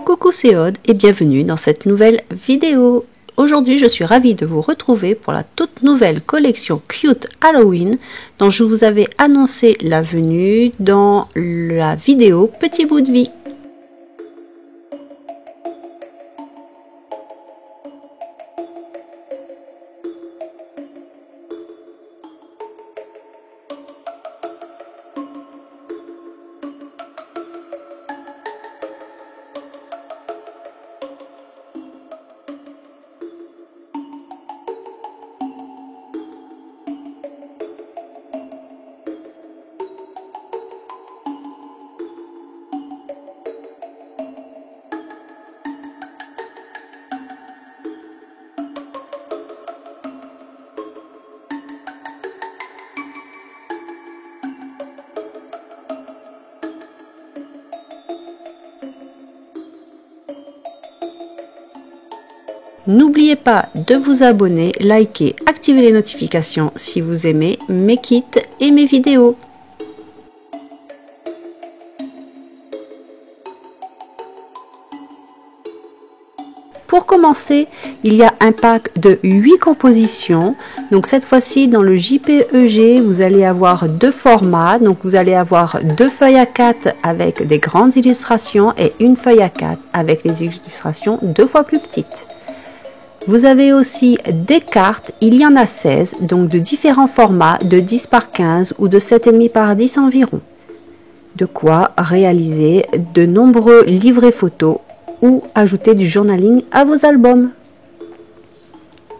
Coucou, c'est Aude et bienvenue dans cette nouvelle vidéo. Aujourd'hui, je suis ravie de vous retrouver pour la toute nouvelle collection Cute Halloween dont je vous avais annoncé la venue dans la vidéo Petit bout de vie. N'oubliez pas de vous abonner, liker, activer les notifications si vous aimez mes kits et mes vidéos. Pour commencer, il y a un pack de 8 compositions. Donc cette fois-ci, dans le JPEG, vous allez avoir deux formats. Donc vous allez avoir deux feuilles A4 avec des grandes illustrations et une feuille A4 avec les illustrations 2 fois plus petites. Vous avez aussi des cartes, il y en a 16, donc de différents formats, de 10 par 15 ou de 7,5 par 10 environ. De quoi réaliser de nombreux livrets photos ou ajouter du journaling à vos albums.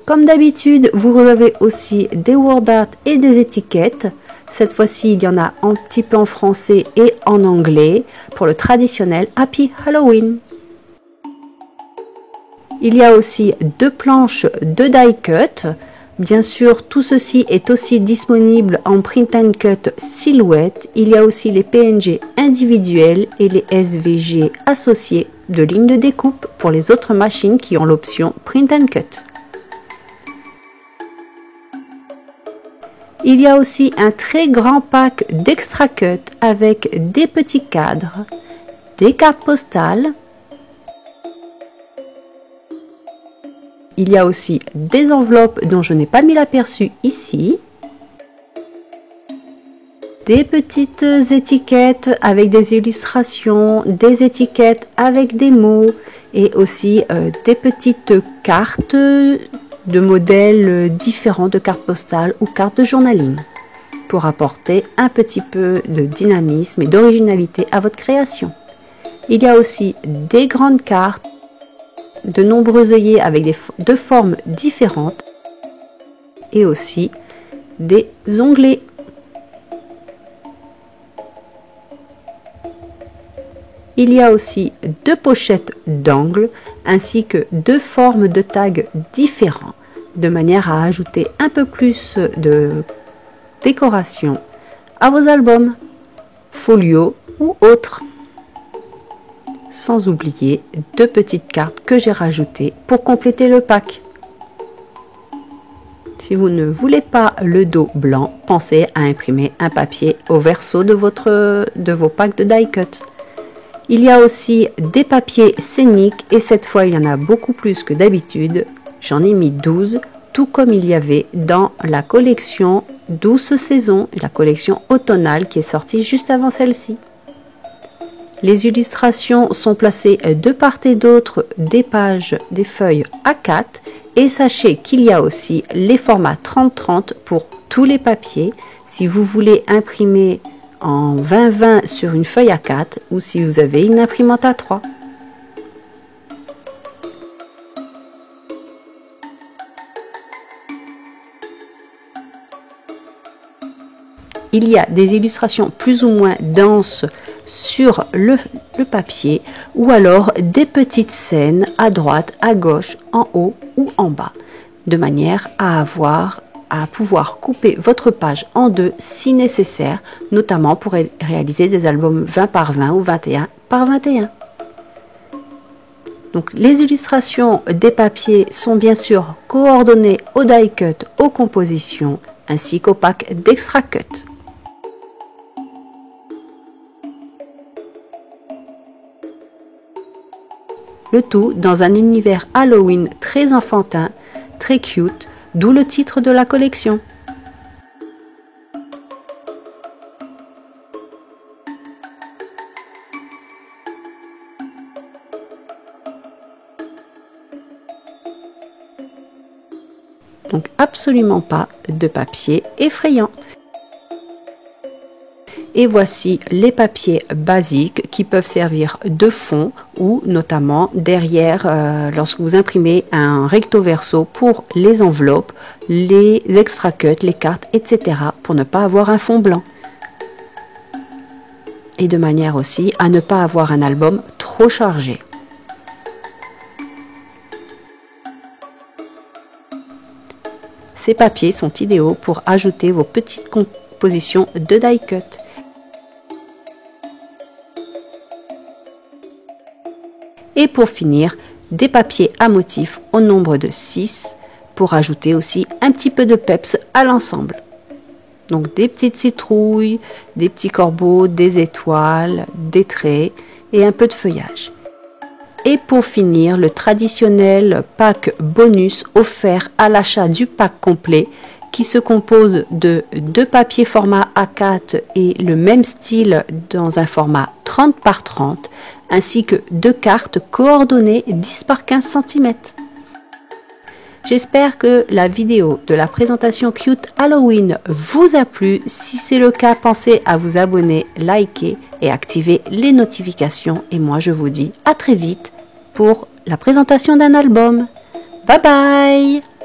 Comme d'habitude, vous avez aussi des word art et des étiquettes. Cette fois-ci, il y en a un petit peu en français et en anglais pour le traditionnel Happy Halloween. Il y a aussi deux planches de die cut. Bien sûr, tout ceci est aussi disponible en print and cut silhouette. Il y a aussi les PNG individuels et les SVG associés de lignes de découpe pour les autres machines qui ont l'option print and cut. Il y a aussi un très grand pack d'extra cut avec des petits cadres, des cartes postales. Il y a aussi des enveloppes dont je n'ai pas mis l'aperçu ici. Des petites étiquettes avec des illustrations, des étiquettes avec des mots et aussi des petites cartes de modèles différents de cartes postales ou cartes de journaling pour apporter un petit peu de dynamisme et d'originalité à votre création. Il y a aussi des grandes cartes, de nombreux œillets avec de formes différentes et aussi des onglets. Il y a aussi deux pochettes d'angles ainsi que deux formes de tags différents de manière à ajouter un peu plus de décoration à vos albums, folios ou autres. Sans oublier deux petites cartes que j'ai rajoutées pour compléter le pack. Si vous ne voulez pas le dos blanc, pensez à imprimer un papier au verso de vos packs de die cut. Il y a aussi des papiers scéniques et cette fois il y en a beaucoup plus que d'habitude. J'en ai mis 12, tout comme il y avait dans la collection Douce Saison, la collection automnale qui est sortie juste avant celle-ci. Les illustrations sont placées de part et d'autre des pages des feuilles A4 et sachez qu'il y a aussi les formats 30-30 pour tous les papiers si vous voulez imprimer en 20-20 sur une feuille A4 ou si vous avez une imprimante A3. Il y a des illustrations plus ou moins denses sur le papier ou alors des petites scènes à droite, à gauche, en haut ou en bas, de manière à pouvoir couper votre page en deux si nécessaire, notamment pour réaliser des albums 20 par 20 ou 21 par 21. Donc, les illustrations des papiers sont bien sûr coordonnées au die cut, aux compositions, ainsi qu'au pack d'extra cut. Le tout dans un univers Halloween très enfantin, très cute, d'où le titre de la collection. Donc absolument pas de papier effrayant. Et voici les papiers basiques qui peuvent servir de fond ou notamment derrière lorsque vous imprimez un recto verso pour les enveloppes, les extra cuts, les cartes, etc. pour ne pas avoir un fond blanc. Et de manière aussi à ne pas avoir un album trop chargé. Ces papiers sont idéaux pour ajouter vos petites compositions de die cut. Et pour finir, des papiers à motifs au nombre de 6 pour ajouter aussi un petit peu de peps à l'ensemble. Donc des petites citrouilles, des petits corbeaux, des étoiles, des traits et un peu de feuillage. Et pour finir, le traditionnel pack bonus offert à l'achat du pack complet qui se compose de 2 papiers format A4 et le même style dans un format 30 par 30 ainsi que 2 cartes coordonnées 10 par 15 cm. J'espère que la vidéo de la présentation Cute Halloween vous a plu. Si c'est le cas, pensez à vous abonner, liker et activer les notifications. Et moi, je vous dis à très vite pour la présentation d'un album. Bye bye!